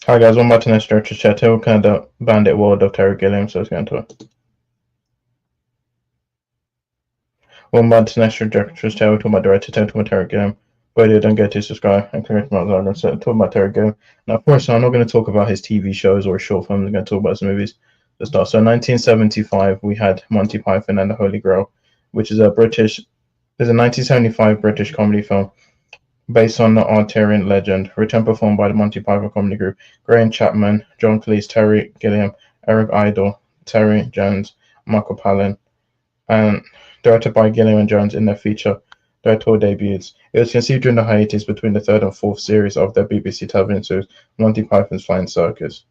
Hi guys, welcome back to the next director's chat. We're looking at the Bandit world of Terry Gilliam, so let's get into it. Welcome back to the next director's chat. We're talking about director Terry Gilliam. But don't get to subscribe and click on the bell. So talking about Terry Gilliam. Now, of course, I'm not going to talk about his TV shows or short films. I'm going to talk about his movies to start. So in 1975, we had Monty Python and the Holy Grail, which is a 1975 British comedy film based on the Arthurian legend, written and performed by the Monty Python comedy group, Graham Chapman, John Cleese, Terry Gilliam, Eric Idle, Terry Jones, Michael Palin, and directed by Gilliam and Jones in their feature directorial debuts. It was conceived during the hiatus between the third and fourth series of their BBC television series, Monty Python's Flying Circus.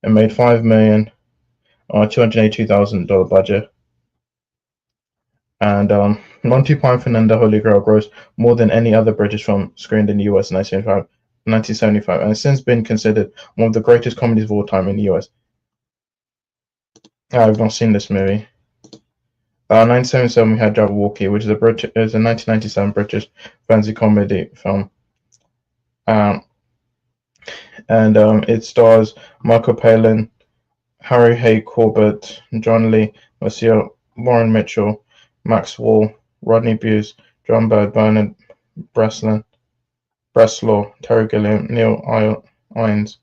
It made $5,282,000 budget. And Monty Python and the Holy Grail grossed more than any other British film screened in the US in 1975, and has since been considered one of the greatest comedies of all time in the US. I've not seen this movie. 1977, we had Jabberwocky, which is a 1997 British fantasy comedy film. It stars Michael Palin, Harry Hay Corbett, John Lee, Monsieur Warren Mitchell, Max Wall, Rodney Bewes, John Bird, Bernard Bresslaw, Terry Gilliam, Neil Innes,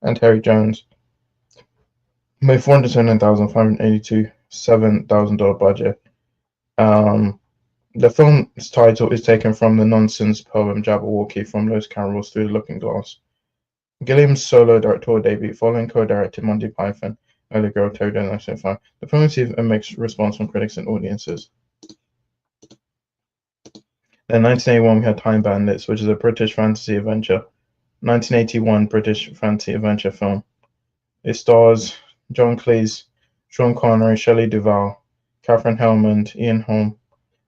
and Terry Jones. Made $479,582,000 budget. The film's title is taken from the nonsense poem Jabberwocky from Lewis Carroll's Through the Looking Glass. Gilliam's solo directorial debut, following co-directed Monty Python, Holy Grail, Terry Gilliam, 1975. The film received a mixed response from critics and audiences. In 1981, we had Time Bandits, which is a British fantasy adventure. 1981 British fantasy adventure film. It stars John Cleese, Sean Connery, Shelley Duvall, Catherine Helmond, Ian Holm,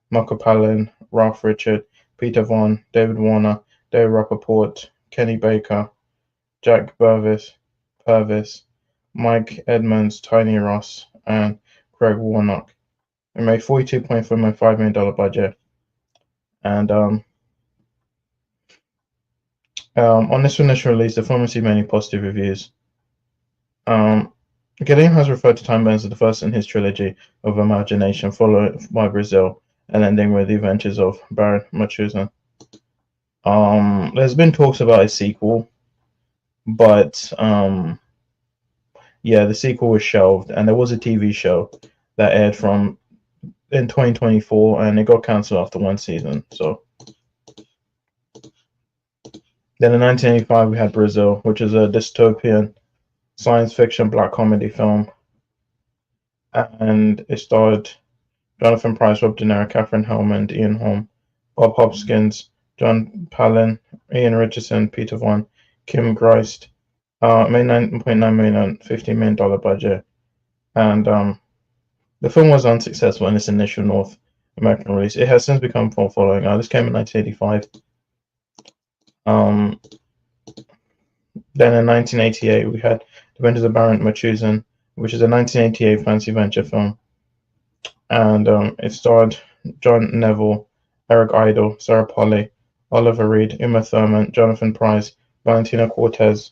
Michael Palin, Ralph Richard, Peter Vaughan, David Warner, David Rappaport, Kenny Baker, Jack Purvis, Mike Edmonds, Tiny Ross, and Craig Warnock. It made $42.5 million budget. And on this initial release, the film received many positive reviews. Gilliam has referred to Time Bandits as the first in his trilogy of imagination, followed by Brazil, and ending with the adventures of Baron Munchausen. There's been talks about a sequel, but the sequel was shelved, and there was a TV show that aired in 2024, and it got cancelled after one season. So then in 1985, we had Brazil, which is a dystopian science fiction black comedy film, and it starred Jonathan Pryce, Rob De Niro, Catherine Helmond, Ian Holm, Bob Hoskins, John Palin, Ian Richardson, Peter Vaughan, Kim Greist. Made $9.9 million and $15 million budget, and the film was unsuccessful in its initial North American release. It has since become full following. This came in 1985. Then in 1988, we had The Adventures of Baron Munchausen, which is a 1988 fantasy adventure film, and it starred John Neville, Eric Idle, Sarah Polley, Oliver Reed, Uma Thurman, Jonathan Pryce, Valentina Cortez.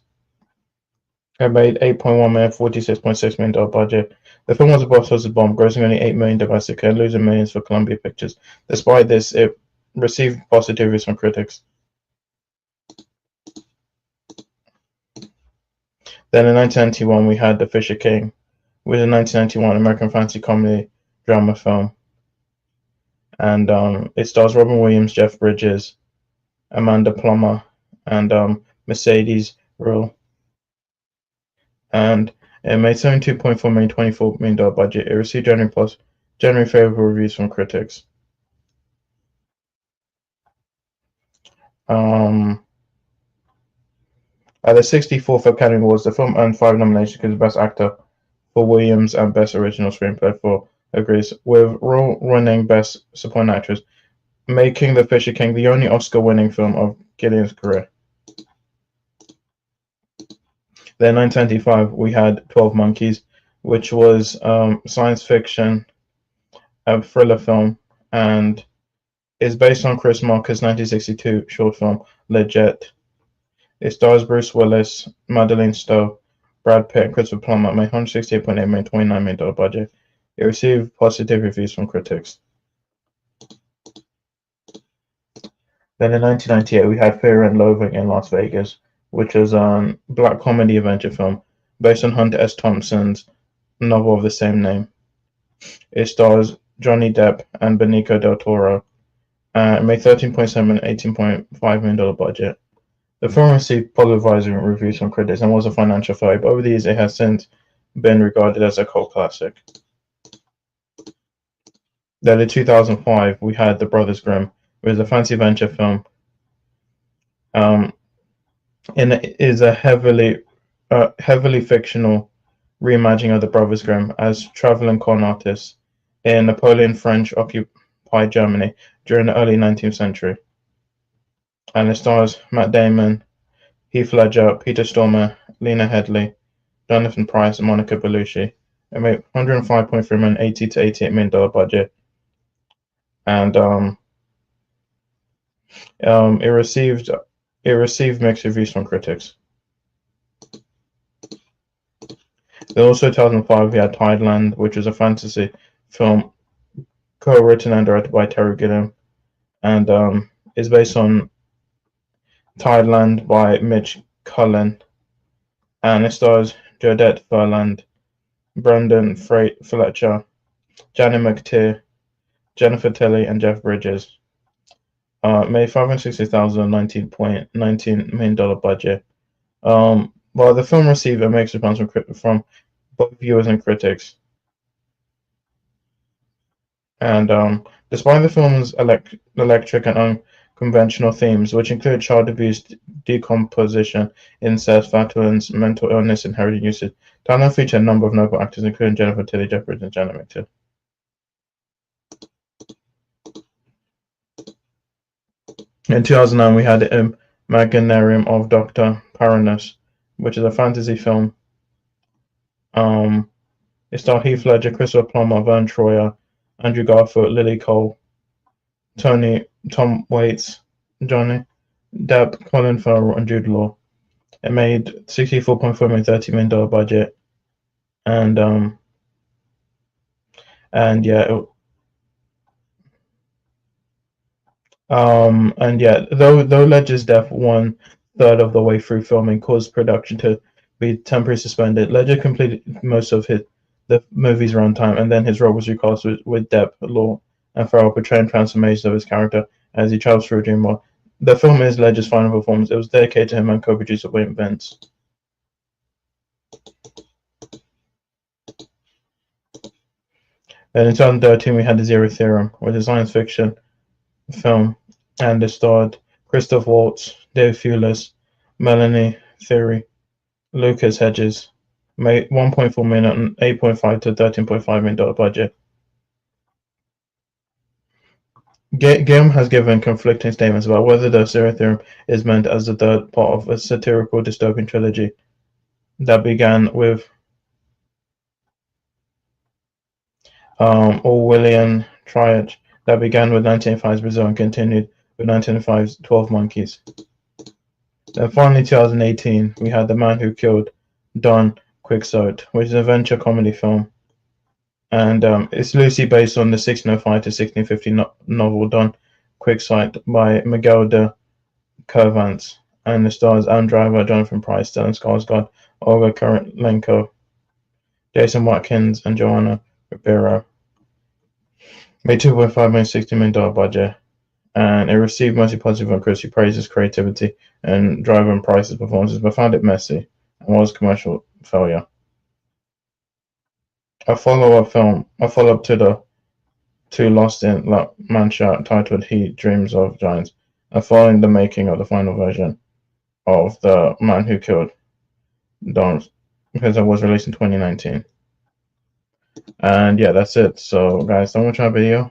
It made $8.1 million, $46.6 million budget. The film was a box office bomb, grossing only $8 million domestically and losing millions for Columbia Pictures. Despite this, it received positive reviews from critics. Then in 1991, we had The Fisher King, which is a 1991 American fantasy comedy drama film. And it stars Robin Williams, Jeff Bridges, Amanda Plummer, and Mercedes Ruehl. And it made $72.4 million, $24 million budget. It received generally favorable reviews from critics. At the 64th Academy Awards, the film earned 5 nominations for Best Actor for Williams and Best Original Screenplay for Agrees, with Ruehl winning Best Supporting Actress, making The Fisher King the only Oscar-winning film of Gilliam's career. Then in 1995, we had 12 Monkeys, which was science fiction, a thriller film, and is based on Chris Marker's 1962 short film, Leggett. It stars Bruce Willis, Madeleine Stowe, Brad Pitt, and Christopher Plummer. Made $168.8 million, $29 million budget. It received positive reviews from critics. Then in 1998, we had Fear and Loathing in Las Vegas, which was a black comedy adventure film based on Hunter S. Thompson's novel of the same name. It stars Johnny Depp and Benicio del Toro. It made $13.7 and $18.5 million budget. The film received polarizing reviews from critics and was a financial failure, but over the years it has since been regarded as a cult classic. Then in 2005, we had The Brothers Grimm, which is a fantasy adventure film. It is a heavily fictional reimagining of The Brothers Grimm as traveling con artists in Napoleon French-occupied Germany during the early 19th century. And it stars Matt Damon, Heath Ledger, Peter Stormare, Lena Headey, Jonathan Pryce, and Monica Bellucci. It made $105.3 million, $80 to $88 million budget, and it received mixed reviews from critics. Then also in 2005 we had Tideland, which was a fantasy film co-written and directed by Terry Gilliam, and is based on Tideland by Mitch Cullen, and it stars Jodette Ferland, Brendan Fletcher, Janet McTeer, Jennifer Tilly, and Jeff Bridges. Made $560,000, $19 million budget. While the film received a mixed response from both viewers and critics, and despite the film's electric and unconventional themes, which include child abuse, decomposition, incest, flatulence, mental illness, and inherited usage, Tideland featured a number of notable actors, including Jennifer Tilly, Jeff Bridges, and Janet McTeer. In 2009, we had Imaginarium of Dr. Paranus, which is a fantasy film. It starred Heath Ledger, Christopher Plummer, Vern Troyer, Andrew Garfield, Lily Cole, Tom Waits, Johnny Depp, Colin Farrell, and Jude Law. It made $64.4 million, $30 million budget, and though Ledger's death 1/3 of the way through filming caused production to be temporarily suspended, Ledger completed most of the movie's runtime, and then his role was recast with Depp, Law, and Farrell portraying transformations of his character as he travels through a dream world. The film is Ledger's final performance. It was dedicated to him and co-producer William Vince. Then in 2013, we had The Zero Theorem, which is a science fiction film, and it starred Christoph Waltz, Dave Thewlis, Melanie Thierry, Lucas Hedges. Made $1.4 million, $8.5 to $13.5 million budget. Gilliam has given conflicting statements about whether the Zero Theorem is meant as the third part of a satirical dystopian trilogy that began with Orwellian triage that began with 1985's Brazil and continued with 1985's 12 Monkeys. Then finally, 2018, we had The Man Who Killed Don Quixote, which is an adventure comedy film, and it's loosely based on the 1605 to 1650 novel Don Quixote by Miguel de Cervantes, and it stars Adam Driver, Jonathan Pryce, Stellan Skarsgård, Olga Kurylenko, Jason Watkins, and Joanna Ribeiro. Made $2.5 million, $60 million budget, and it received mostly positive from critics who praised its creativity and Driver and Pryce's performances, but found it messy and was a commercial failure. A follow-up to the two Lost in La Mancha titled He Dreams of Giants, and following the making of the final version of The Man Who Killed Don, because it was released in 2019. And yeah, that's it. So guys, don't watch our video.